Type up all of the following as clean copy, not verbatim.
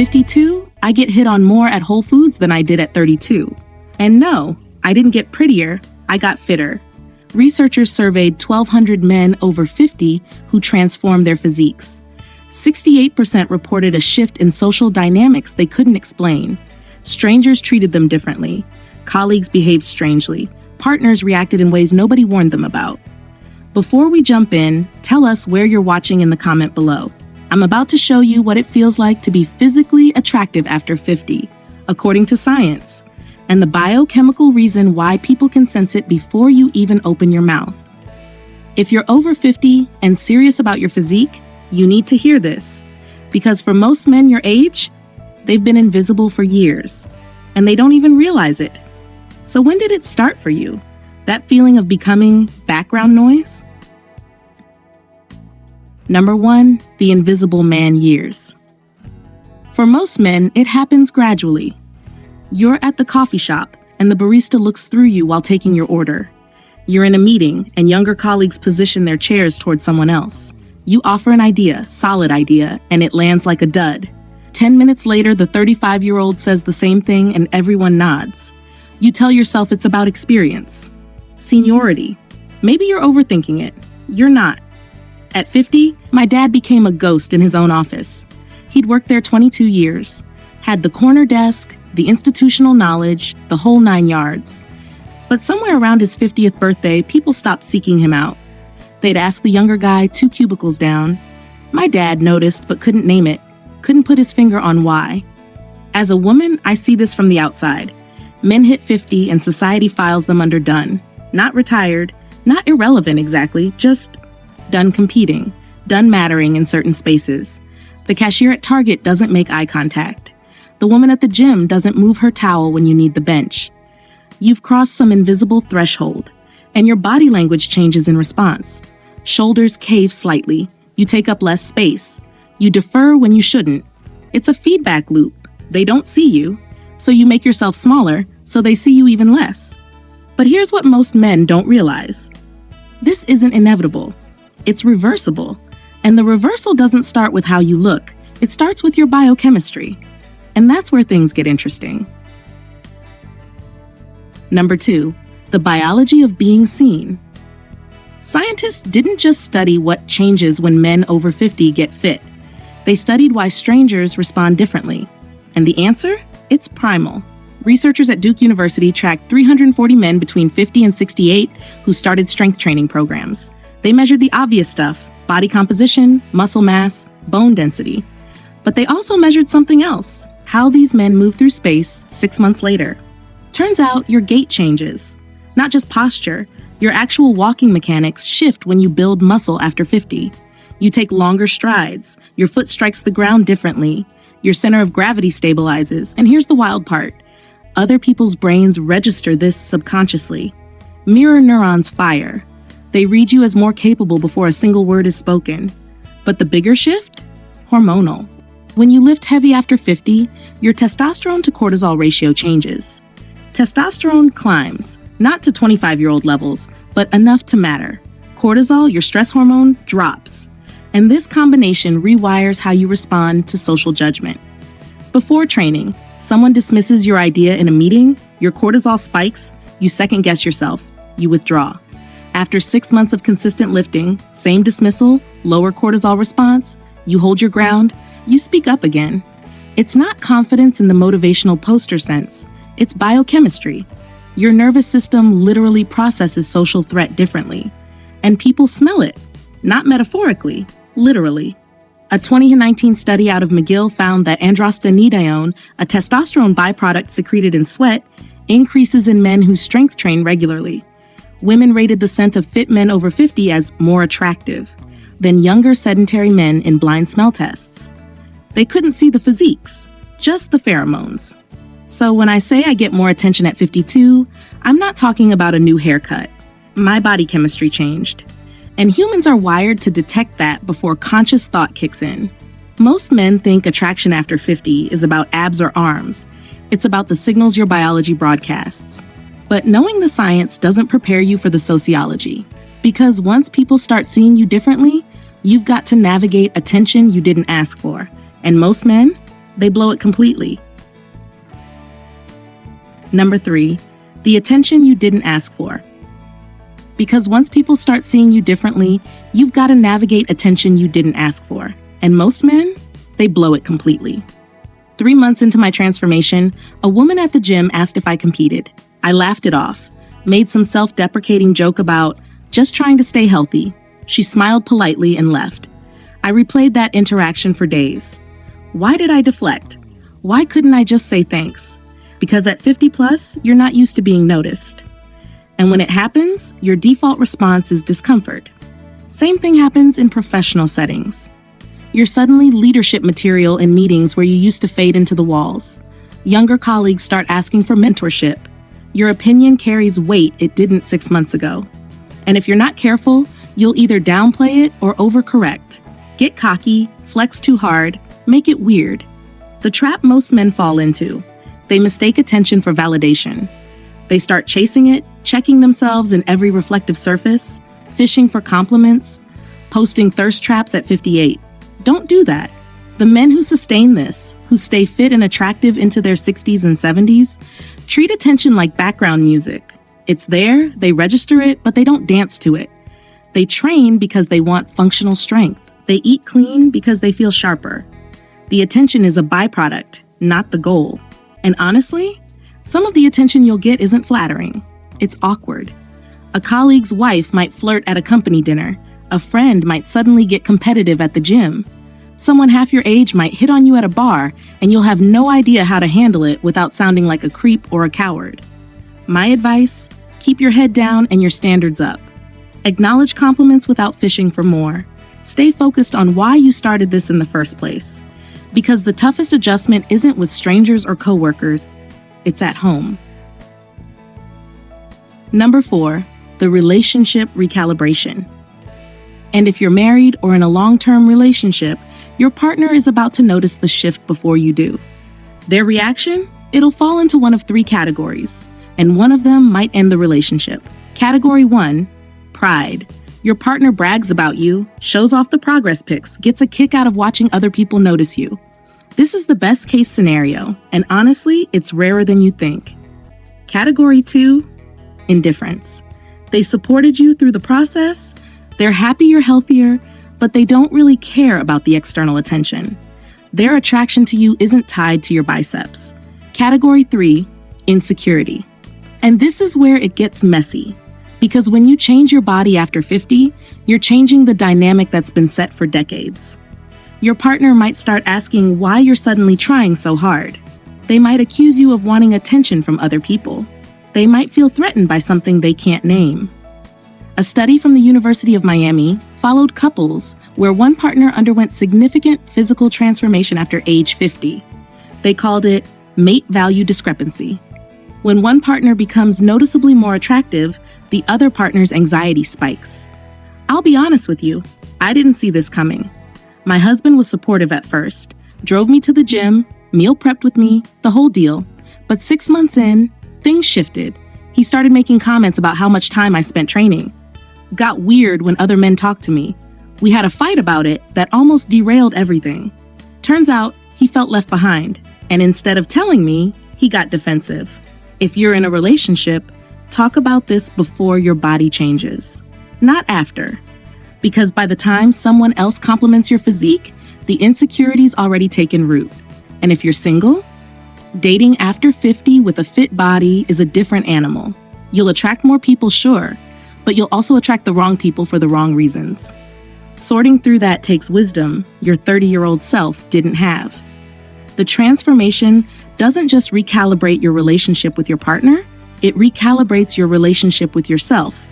52, I get hit on more at Whole Foods than I did at 32. And no, I didn't get prettier, I got fitter. Researchers surveyed 1,200 men over 50 who transformed their physiques. 68% reported a shift in social dynamics they couldn't explain. Strangers treated them differently. Colleagues behaved strangely. Partners reacted in ways nobody warned them about. Before we jump in, tell us where you're watching in the comment below. I'm about to show you what it feels like to be physically attractive after 50, according to science, and the biochemical reason why people can sense it before you even open your mouth. If you're over 50 and serious about your physique, you need to hear this, because for most men your age, they've been invisible for years, and they don't even realize it. So when did it start for you? That feeling of becoming background noise? Number 1, the invisible man years. For most men, it happens gradually. You're at the coffee shop, and the barista looks through you while taking your order. You're in a meeting, and younger colleagues position their chairs towards someone else. You offer an idea, solid idea, and it lands like a dud. 10 minutes later, the 35-year-old says the same thing and everyone nods. You tell yourself it's about experience. Seniority. Maybe you're overthinking it. You're not. At 50, my dad became a ghost in his own office. He'd worked there 22 years, had the corner desk, the institutional knowledge, the whole 9 yards. But somewhere around his 50th birthday, people stopped seeking him out. They'd ask the younger guy 2 cubicles down. My dad noticed but couldn't name it, couldn't put his finger on why. As a woman, I see this from the outside. Men hit 50 and society files them under done. Not retired, not irrelevant exactly, just done competing, done mattering in certain spaces. The cashier at Target doesn't make eye contact. The woman at the gym doesn't move her towel when you need the bench. You've crossed some invisible threshold, and your body language changes in response. Shoulders cave slightly. You take up less space. You defer when you shouldn't. It's a feedback loop. They don't see you, so you make yourself smaller, so they see you even less. But here's what most men don't realize. This isn't inevitable. It's reversible. And the reversal doesn't start with how you look. It starts with your biochemistry. And that's where things get interesting. Number 2, the biology of being seen. Scientists didn't just study what changes when men over 50 get fit. They studied why strangers respond differently. And the answer? It's primal. Researchers at Duke University tracked 340 men between 50 and 68 who started strength training programs. They measured the obvious stuff: body composition, muscle mass, bone density. But they also measured something else: how these men move through space 6 months later. Turns out your gait changes. Not just posture, your actual walking mechanics shift when you build muscle after 50. You take longer strides, your foot strikes the ground differently, your center of gravity stabilizes, and here's the wild part. Other people's brains register this subconsciously. Mirror neurons fire. They read you as more capable before a single word is spoken. But the bigger shift? Hormonal. When you lift heavy after 50, your testosterone to cortisol ratio changes. Testosterone climbs, not to 25-year-old levels, but enough to matter. Cortisol, your stress hormone, drops. And this combination rewires how you respond to social judgment. Before training, someone dismisses your idea in a meeting, your cortisol spikes, you second-guess yourself, you withdraw. After 6 months of consistent lifting, same dismissal, lower cortisol response, you hold your ground, you speak up again. It's not confidence in the motivational poster sense, it's biochemistry. Your nervous system literally processes social threat differently. And people smell it, not metaphorically, literally. A 2019 study out of McGill found that androstenedione, a testosterone byproduct secreted in sweat, increases in men who strength train regularly. Women rated the scent of fit men over 50 as more attractive than younger sedentary men in blind smell tests. They couldn't see the physiques, just the pheromones. So when I say I get more attention at 52, I'm not talking about a new haircut. My body chemistry changed. And humans are wired to detect that before conscious thought kicks in. Most men think attraction after 50 is about abs or arms. It's about the signals your biology broadcasts. But knowing the science doesn't prepare you for the sociology. Because once people start seeing you differently, you've got to navigate attention you didn't ask for. And most men, they don't They blow it completely. Number 3, the attention you didn't ask for. Because once people start seeing you differently, you've got to navigate attention you didn't ask for. And most men, they blow it completely. 3 months into my transformation, a woman at the gym asked if I competed. I laughed it off, made some self-deprecating joke about just trying to stay healthy. She smiled politely and left. I replayed that interaction for days. Why did I deflect? Why couldn't I just say thanks? Because at 50 plus, you're not used to being noticed. And when it happens, your default response is discomfort. Same thing happens in professional settings. You're suddenly leadership material in meetings where you used to fade into the walls. Younger colleagues start asking for mentorship. Your opinion carries weight it didn't 6 months ago. And if you're not careful, you'll either downplay it or overcorrect. Get cocky, flex too hard, make it weird. The trap most men fall into. They mistake attention for validation. They start chasing it, checking themselves in every reflective surface, fishing for compliments, posting thirst traps at 58. Don't do that. The men who sustain this, who stay fit and attractive into their 60s and 70s, treat attention like background music. It's there, they register it, but they don't dance to it. They train because they want functional strength. They eat clean because they feel sharper. The attention is a byproduct, not the goal. And honestly, some of the attention you'll get isn't flattering. It's awkward. A colleague's wife might flirt at a company dinner. A friend might suddenly get competitive at the gym. Someone half your age might hit on you at a bar, and you'll have no idea how to handle it without sounding like a creep or a coward. My advice, keep your head down and your standards up. Acknowledge compliments without fishing for more. Stay focused on why you started this in the first place. Because the toughest adjustment isn't with strangers or coworkers, it's at home. Number 4, the relationship recalibration. And if you're married or in a long-term relationship, your partner is about to notice the shift before you do. Their reaction? It'll fall into one of 3 categories, and one of them might end the relationship. Category 1, pride. Your partner brags about you, shows off the progress pics, gets a kick out of watching other people notice you. This is the best case scenario, and honestly, it's rarer than you think. Category 2, indifference. They supported you through the process, they're happy you're healthier, but they don't really care about the external attention. Their attraction to you isn't tied to your biceps. Category 3, insecurity. And this is where it gets messy. Because when you change your body after 50, you're changing the dynamic that's been set for decades. Your partner might start asking why you're suddenly trying so hard. They might accuse you of wanting attention from other people. They might feel threatened by something they can't name. A study from the University of Miami followed couples where one partner underwent significant physical transformation after age 50. They called it mate value discrepancy. When one partner becomes noticeably more attractive, the other partner's anxiety spikes. I'll be honest with you, I didn't see this coming. My husband was supportive at first, drove me to the gym, meal prepped with me, the whole deal. But 6 months in, things shifted. He started making comments about how much time I spent training. Got weird when other men talked to me. We had a fight about it that almost derailed everything. Turns out, he felt left behind, and instead of telling me, he got defensive. If you're in a relationship, talk about this before your body changes, not after. Because by the time someone else compliments your physique, the insecurity's already taken root. And if you're single, dating after 50 with a fit body is a different animal. You'll attract more people, sure, but you'll also attract the wrong people for the wrong reasons. Sorting through that takes wisdom your 30-year-old self didn't have. The transformation doesn't just recalibrate your relationship with your partner, it recalibrates your relationship with yourself.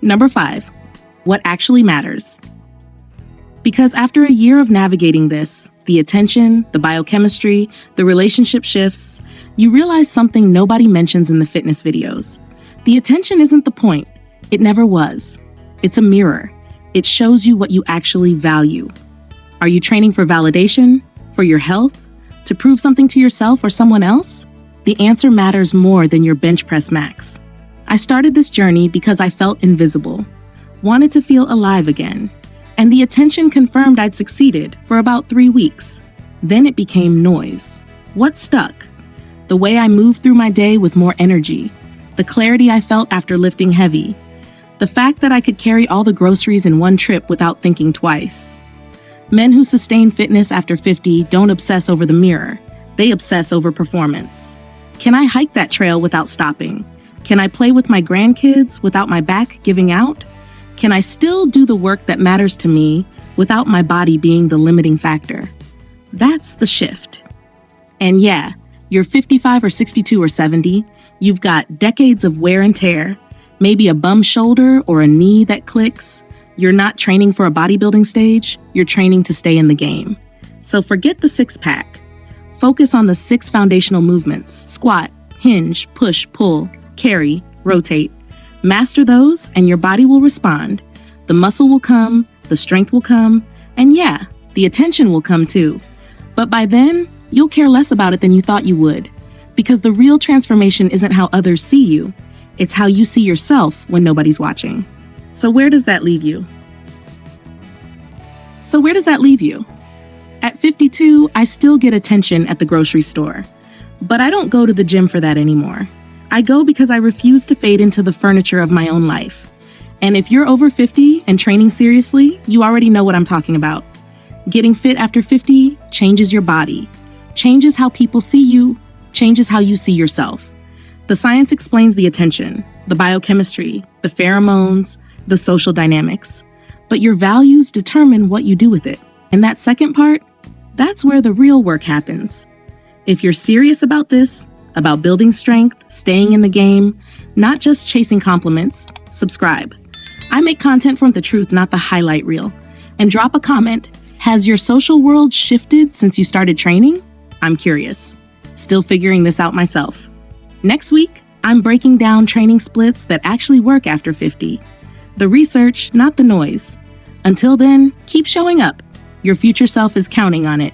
Number 5, what actually matters. Because after a year of navigating this, the attention, the biochemistry, the relationship shifts, you realize something nobody mentions in the fitness videos. The attention isn't the point. It never was. It's a mirror. It shows you what you actually value. Are you training for validation? For your health? To prove something to yourself or someone else? The answer matters more than your bench press max. I started this journey because I felt invisible, wanted to feel alive again. And the attention confirmed I'd succeeded for about 3 weeks. Then it became noise. What stuck? The way I moved through my day with more energy, the clarity I felt after lifting heavy, the fact that I could carry all the groceries in one trip without thinking twice. Men who sustain fitness after 50 don't obsess over the mirror. They obsess over performance. Can I hike that trail without stopping? Can I play with my grandkids without my back giving out? Can I still do the work that matters to me without my body being the limiting factor? That's the shift. And yeah, you're 55 or 62 or 70, you've got decades of wear and tear, maybe a bum shoulder or a knee that clicks. You're not training for a bodybuilding stage, you're training to stay in the game. So forget the six-pack. Focus on the 6 foundational movements: squat, hinge, push, pull, carry, rotate. Master those and your body will respond. The muscle will come, the strength will come, and yeah, the attention will come too. But by then, you'll care less about it than you thought you would, because the real transformation isn't how others see you, it's how you see yourself when nobody's watching. So where does that leave you? At 52, I still get attention at the grocery store, but I don't go to the gym for that anymore. I go because I refuse to fade into the furniture of my own life. And if you're over 50 and training seriously, you already know what I'm talking about. Getting fit after 50 changes your body, changes how people see you, changes how you see yourself. The science explains the attention, the biochemistry, the pheromones, the social dynamics. But your values determine what you do with it. And that second part, that's where the real work happens. If you're serious about this, about building strength, staying in the game, not just chasing compliments, subscribe. I make content from the truth, not the highlight reel. And drop a comment. Has your social world shifted since you started training? I'm curious. Still figuring this out myself. Next week, I'm breaking down training splits that actually work after 50. The research, not the noise. Until then, keep showing up. Your future self is counting on it.